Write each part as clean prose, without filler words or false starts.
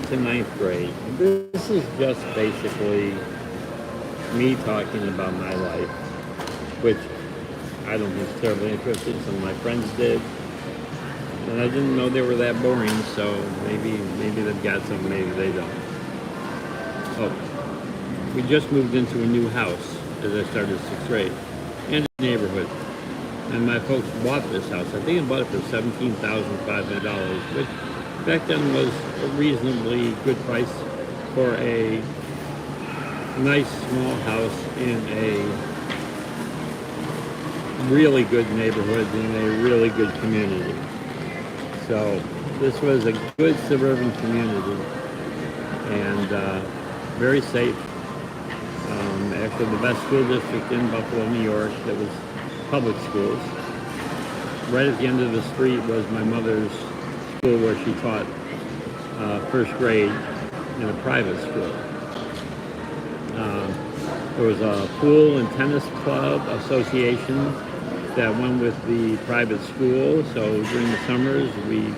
to ninth grade. This is just basically me talking about my life, which I don't think is terribly interesting. Some of my friends did. And I didn't know they were that boring, so maybe they've got some, maybe they don't. Oh, we just moved into a new house as I started sixth grade, and a neighborhood. And my folks bought this house. I think they bought it for $17,500, which back then was a reasonably good price for a nice small house in a really good neighborhood in a really good community. So this was a good suburban community and very safe. Actually the best school district in Buffalo, New York, that was public schools. Right at the end of the street was my mother's school where she taught first grade in a private school. There was a pool and tennis club association that went with the private school, so during the summers we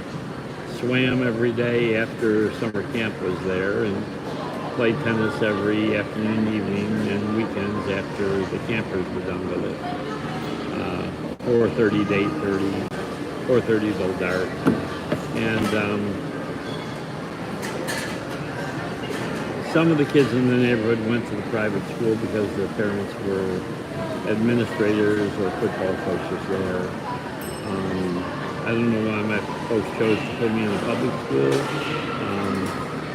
swam every day after summer camp was there and played tennis every afternoon, evening, and weekends after the campers were done with it. 4:30 to 8:30, 4:30 till dark. And some of the kids in the neighborhood went to the private school because their parents were administrators or football coaches there. I don't know why my folks chose to put me in a public school.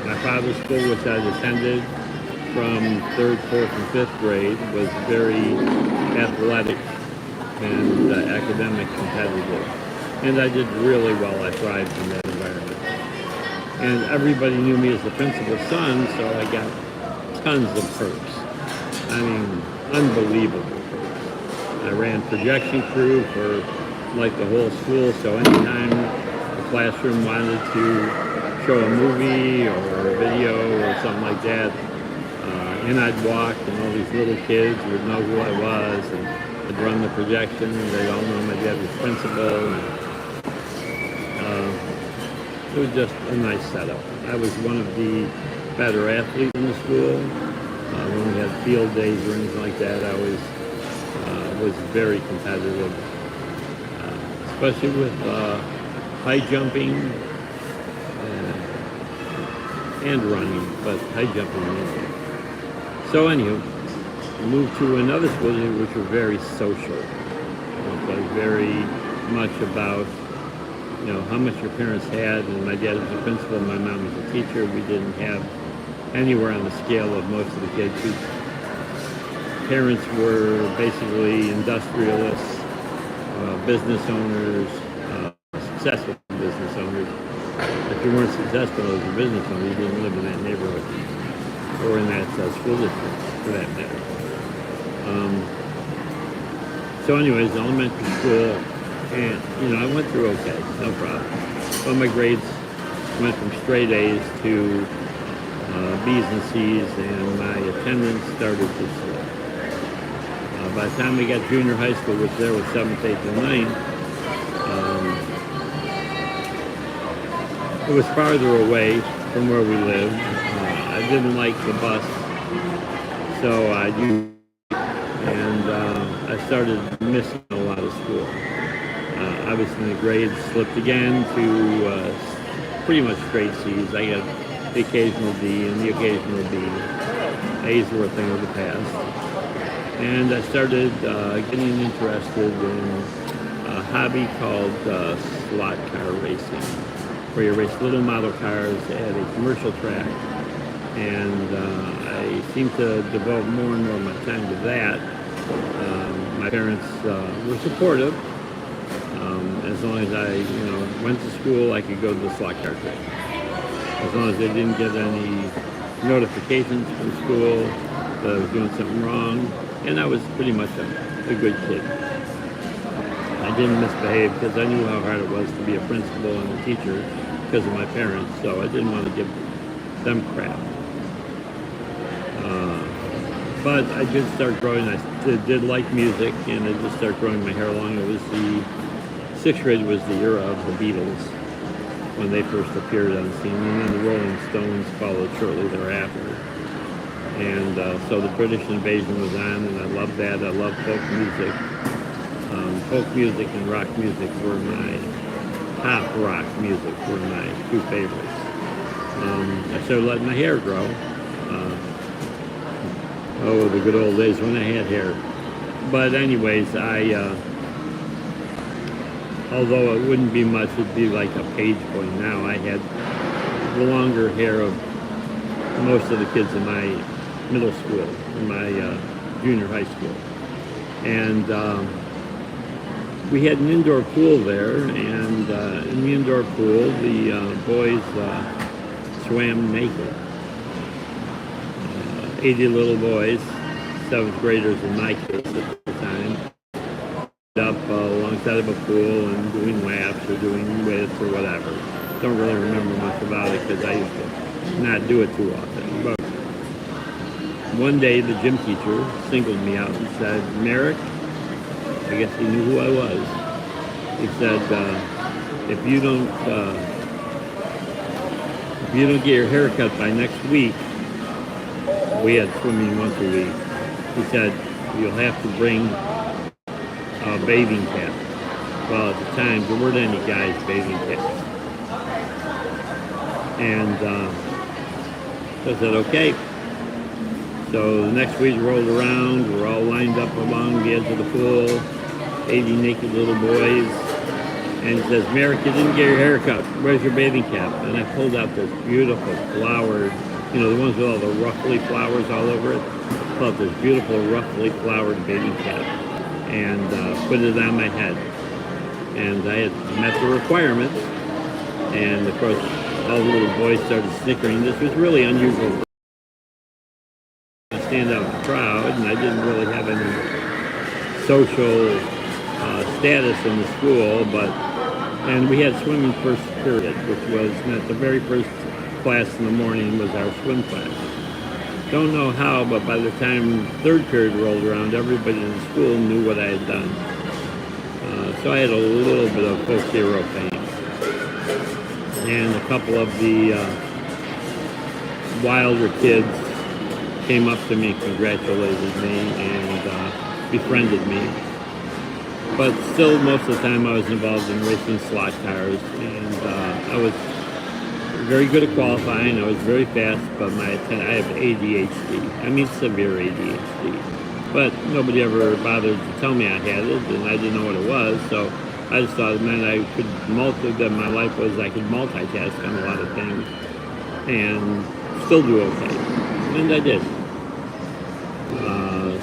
My father's school, which I attended from 3rd, 4th, and 5th grade, was very athletic and academic competitive. And I did really well. I thrived in that environment. And everybody knew me as the principal's son, so I got tons of perks. I mean, unbelievable perks. I ran projection crew for like the whole school, so anytime the classroom wanted to show a movie or a video or something like that, and I'd walk, and all these little kids would know who I was, and I'd run the projection, and they'd all know my dad was principal. And, it was just a nice setup. I was one of the better athletes in the school. When we had field days or anything like that, I was very competitive, especially with high jumping and running, but high jumping mainly. So anywho, we moved to another school which was very social. Okay, very much about how much your parents had, and my dad was a principal, my mom was a teacher. We didn't have anywhere on the scale of most of the kids whose parents were basically industrialists, business owners, successful business owners. If you weren't successful as a business owner, you didn't live in that neighborhood or in that school district, for that matter. So anyways, elementary school, and I went through okay, no problem. But my grades went from straight A's to B's and C's, and my attendance started to slip. By the time we got junior high school, which there was 7th, 8th, and 9th, it was farther away from where we lived. I didn't like the bus, so I started missing a lot of school. Obviously, the grades slipped again to pretty much straight C's. I got the occasional D and the occasional B. A's were a thing of the past. And I started getting interested in a hobby called slot car racing, where you race little model cars at a commercial track. And I seemed to devote more and more of my time to that. My parents were supportive. As long as I, went to school, I could go to the slot car track. As long as they didn't get any notifications from school that I was doing something wrong, and I was pretty much a good kid. I didn't misbehave because I knew how hard it was to be a principal and a teacher because of my parents, so I didn't want to give them crap. But I did start growing. I did like music, and I did start growing my hair long. It was the 6th grade was the era of the Beatles, when they first appeared on the scene, and then the Rolling Stones followed shortly thereafter. And so the British invasion was on, and I loved that. I loved folk music. Folk music and rock music were my pop rock music were my two favorites. I started letting my hair grow. Oh, the good old days when I had hair. But anyways, although it wouldn't be much, it'd be like a page boy now. I had the longer hair of most of the kids in my middle school, in my junior high school. And we had an indoor pool there, and in the indoor pool, the boys swam naked. 80 little boys, 7th graders in my case at the time, up alongside of a pool and doing laps or doing widths or whatever. Don't really remember much about it because I used to not do it too often. But one day the gym teacher singled me out and said, "Merrick," I guess he knew who I was. He said, if you don't get your hair cut by next week," we had swimming once a week, he said, "you'll have to bring a bathing cap." Well, at the time, there weren't any guys' bathing caps. And I said, okay. So the next week rolled around, we're all lined up along the edge of the pool, 80 naked little boys. And he says, "Merrick, you didn't get your hair cut. Where's your bathing cap?" And I pulled out this beautiful flowered, the ones with all the ruffly flowers all over it. I pulled out this beautiful ruffly flowered bathing cap and put it on my head. And I had met the requirements. And of course, all the little boys started snickering. This was really unusual. I stand out in the crowd, and I didn't really have any social status in the school, and we had swimming first period, which was meant the very first class in the morning was our swim class. Don't know how, but by the time 3rd period rolled around, everybody in the school knew what I had done. So I had a little bit of folk hero fame. And a couple of the wilder kids came up to me, congratulated me, and befriended me. But still, most of the time I was involved in racing slot cars, and I was very good at qualifying. I was very fast, but I have ADHD. I mean, severe ADHD. But nobody ever bothered to tell me I had it, and I didn't know what it was. So I just thought it meant I could that my life was I could multitask on a lot of things and still do okay, and I did.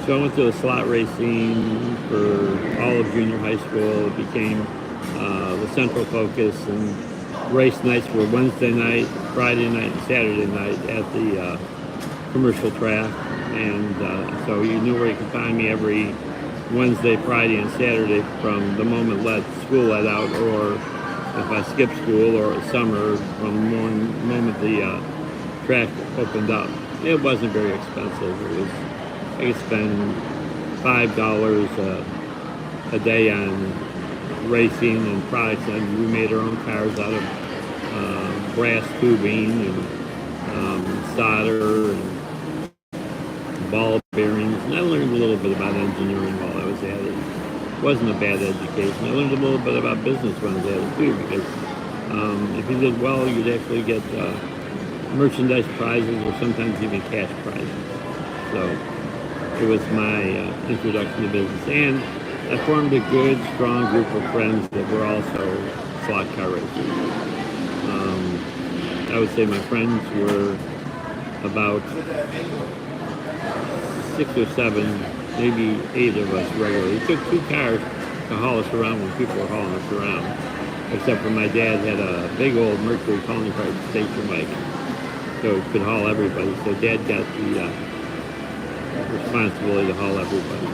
So I went to the slot racing for all of junior high school. It became the central focus, and race nights were Wednesday night, Friday night, and Saturday night at the commercial track. And so you knew where you could find me every Wednesday, Friday, and Saturday from the moment school let out, or if I skipped school, or summer from the moment the track opened up. It wasn't very expensive. I could spend $5 a day on racing and products, and we made our own cars out of brass tubing and solder and ball bearings. And I learned a little bit about engineering while I was at it. It wasn't a bad education. I learned a little bit about business when I was at it too, because if you did well, you'd actually get merchandise prizes or sometimes even cash prizes. So it was my introduction to business, and I formed a good, strong group of friends that were also slot car racers. I would say my friends were about 6 or 7, maybe 8 of us regularly. It took 2 cars to haul us around when people were hauling us around, except for my dad had a big old Mercury calling card station wagon, so it could haul everybody. So Dad got the responsibility to haul everybody.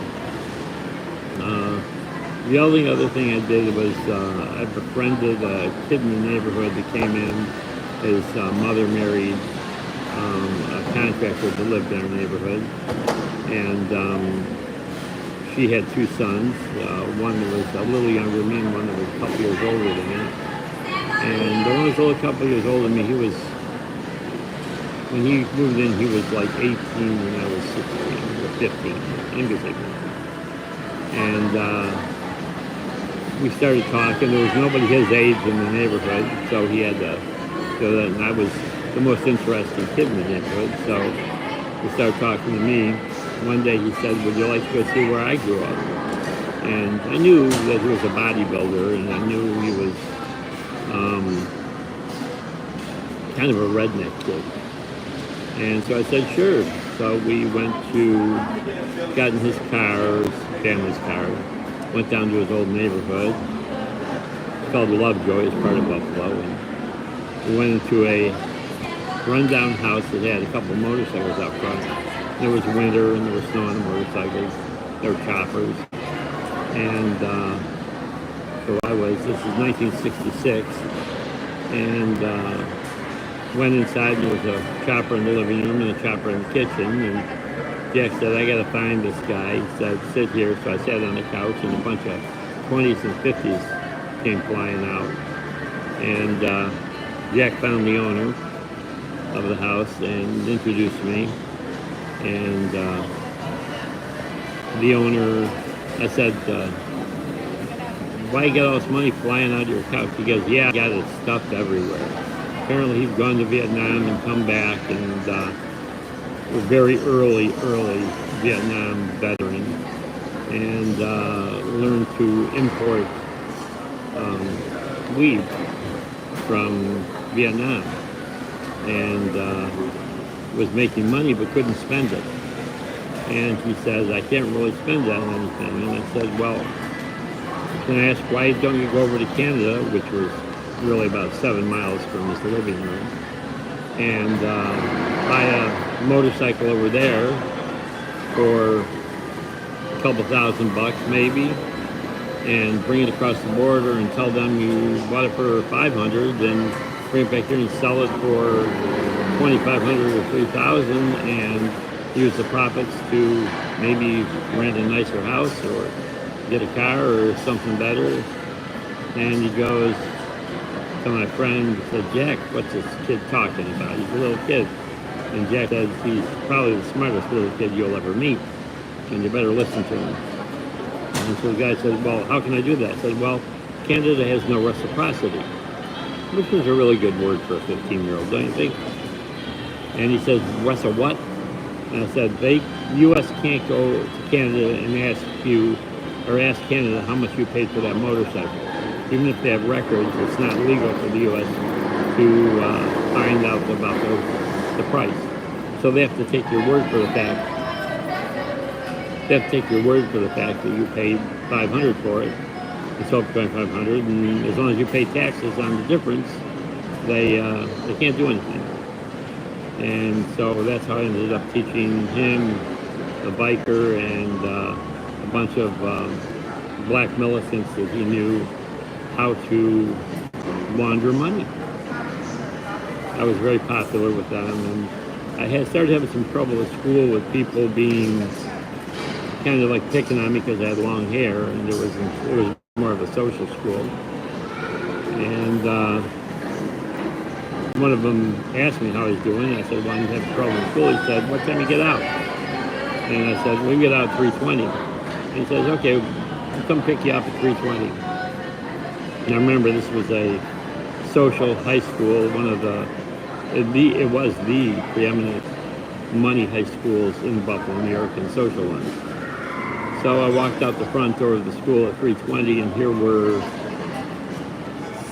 The only other thing I did was I befriended a kid in the neighborhood that came in. His mother married a contractor that lived in our neighborhood, and she had 2 sons. One that was a little younger than me, and one that was a couple years older than me. And the one was only a couple years older than me. When he moved in, he was like 18 when I was 16 or 15. I think it was like 15. And we started talking. There was nobody his age in the neighborhood, so he had to go that. And I was the most interesting kid in the neighborhood, so he started talking to me. One day he said, "Would you like to go see where I grew up?" And I knew that he was a bodybuilder, and I knew he was kind of a redneck kid. And so I said, sure. So we got in his car, his family's car, went down to his old neighborhood. It's called Lovejoy, it's part of Buffalo. And we went into a rundown house that had a couple of motorcycles out front. There was winter and there was snow on the motorcycles. There were choppers. And so this is 1966. And went inside, and there was a chopper in the living room and a chopper in the kitchen, and Jack said, I gotta find this guy. He said, sit here. So I sat on the couch, and a bunch of 20s and 50s came flying out. And Jack found the owner of the house and introduced me. And the owner, I said, why you got all this money flying out of your couch? He goes, yeah, I got it stuffed everywhere. Apparently he'd gone to Vietnam and come back, and was very early Vietnam veteran, and learned to import weed from Vietnam, and was making money but couldn't spend it. And he says, I can't really spend that on anything. And I said, well, can I ask, why don't you go over to Canada, which was really about 7 miles from his living room, and buy a motorcycle over there for a couple $1,000 maybe, and bring it across the border and tell them you bought it for $500, then bring it back here and sell it for $2,500 or $3,000, and use the profits to maybe rent a nicer house or get a car or something better. And he goes to my friend, said, Jack, what's this kid talking about? He's a little kid. And Jack said, he's probably the smartest little kid you'll ever meet, and you better listen to him. And so the guy said, well, how can I do that? I said, well, Canada has no reciprocity, which is a really good word for a 15-year-old, don't you think? And he says, a what? And I said, U.S. can't go to Canada and ask Canada how much you paid for that motorcycle. Even if they have records, it's not legal for the U.S. to find out about the price. So they have to take your word for the fact. They have to take your word for the fact that you paid $500 for it. It's sold for $2,500, and as long as you pay taxes on the difference, they can't do anything. And so that's how I ended up teaching him, a biker, and a bunch of black militants that he knew how to launder money. I was very popular with them, and I had started having some trouble at school with people being kind of like picking on me because I had long hair, and it was more of a social school. And one of them asked me how I was doing. I said, well, I'm having trouble in school. He said, what time you get out? And I said, we get out at 3:20. And he says, okay, I'll come pick you up at 3:20. And I remember this was a social high school, it was the preeminent money high schools in Buffalo, New York, and social ones. So I walked out the front door of the school at 3:20, and here were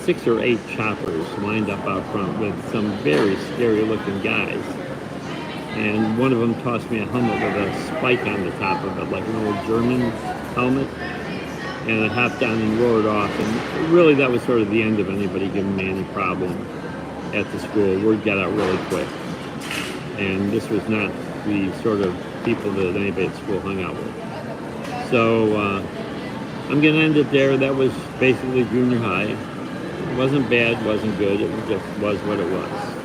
6 or 8 choppers lined up out front with some very scary looking guys. And one of them tossed me a helmet with a spike on the top of it, like an old German helmet. And I hopped down and roared off. And really that was sort of the end of anybody giving me any problem at the school. Word got out really quick. And this was not the sort of people that anybody at school hung out with. So I'm going to end it there. That was basically junior high. It wasn't bad, wasn't good. It just was what it was.